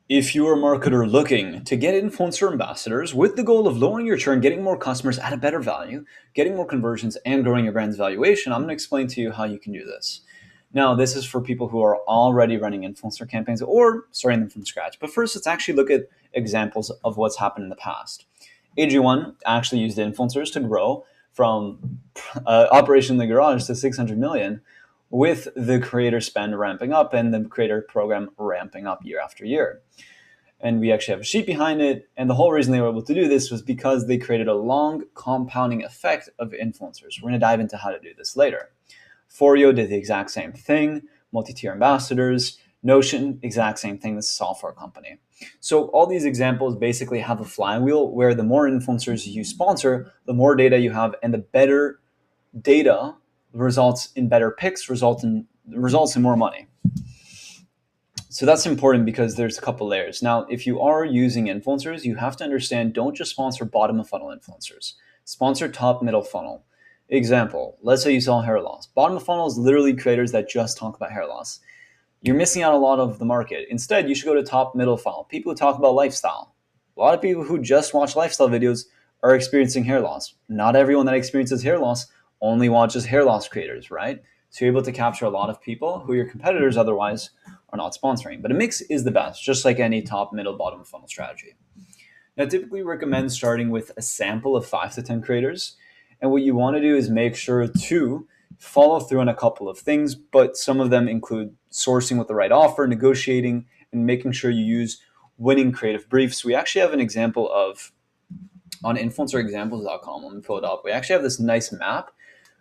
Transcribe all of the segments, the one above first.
If you're a marketer looking to get influencer ambassadors with the goal of lowering your churn, getting more customers at a better value, getting more conversions, and growing your brand's valuation, I'm going to explain to you how you can do this. Now, this is for people who are already running influencer campaigns or starting them from scratch. But first, let's actually look at examples of what's happened in the past. AG1 actually used influencers to grow from Operation the Garage to 600 million with the creator spend ramping up and the creator program ramping up year after year. And we actually have a sheet behind it. And the whole reason they were able to do this was because they created a long compounding effect of influencers. We're going to dive into how to do this later. Foreo did the exact same thing, multi-tier ambassadors, Notion, exact same thing, this is a software company. So all these examples basically have a flywheel where the more influencers you sponsor, the more data you have, and the better data results in better picks, results in more money. So that's important because there's a couple layers. Now, if you are using influencers, you have to understand, don't just sponsor bottom of funnel influencers. Sponsor top middle funnel. Example, let's say you sell hair loss. Bottom of funnel is literally creators that just talk about hair loss. You're missing out a lot of the market. Instead, you should go to top middle funnel. People who talk about lifestyle. A lot of people who just watch lifestyle videos are experiencing hair loss. Not everyone that experiences hair loss only watches hair loss creators, right? So you're able to capture a lot of people who your competitors otherwise are not sponsoring. But a mix is the best, just like any top, middle, bottom of funnel strategy. Now, I typically recommend starting with a sample of 5 to 10 creators. And what you want to do is make sure to follow through on a couple of things, but some of them include sourcing with the right offer, negotiating, and making sure you use winning creative briefs. We actually have an example of on influencerexamples.com. Let me pull it up. We actually have this nice map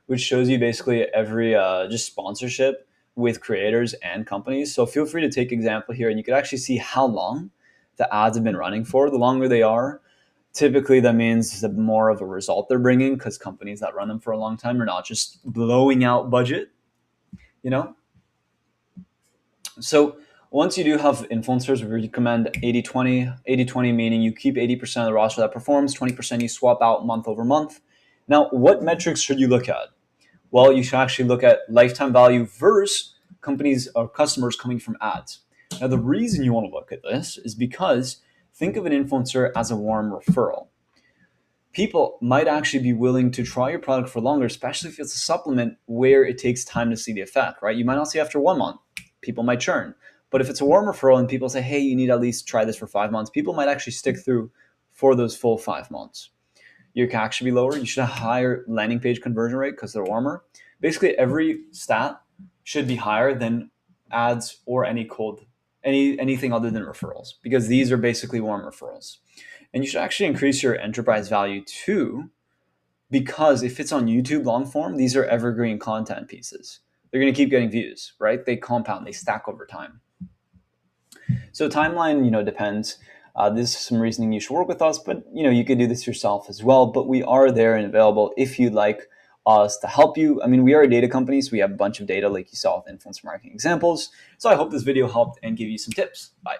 which shows you basically every just sponsorship with creators and companies. So feel free to take example here, and you could actually see how long the ads have been running for. The longer they are, typically that means the more of a result they're bringing, because companies that run them for a long time are not just blowing out budget, you know? So once you do have influencers, we recommend 80-20. 80-20 meaning you keep 80% of the roster that performs, 20% you swap out month over month. Now, what metrics should you look at? Well, you should actually look at lifetime value versus companies or customers coming from ads. Now, the reason you want to look at this is because think of an influencer as a warm referral. People might actually be willing to try your product for longer, especially if it's a supplement where it takes time to see the effect, right? You might not see after 1 month. People might churn. But if it's a warm referral and people say, hey, you need to at least try this for 5 months, people might actually stick through for those full 5 months. Your CAC should be lower. You should have a higher landing page conversion rate because they're warmer. Basically, every stat should be higher than ads or anything other than referrals, because these are basically warm referrals. And you should actually increase your enterprise value too, because if it's on YouTube long form, these are evergreen content pieces. They're going to keep getting views, right? They compound, they stack over time. So timeline, depends. This is some reasoning you should work with us, but you could do this yourself as well. But we are there and available if you'd like us to help you. I mean, we are a data company, so we have a bunch of data like you saw with influencer marketing examples. So I hope this video helped and gave you some tips. Bye.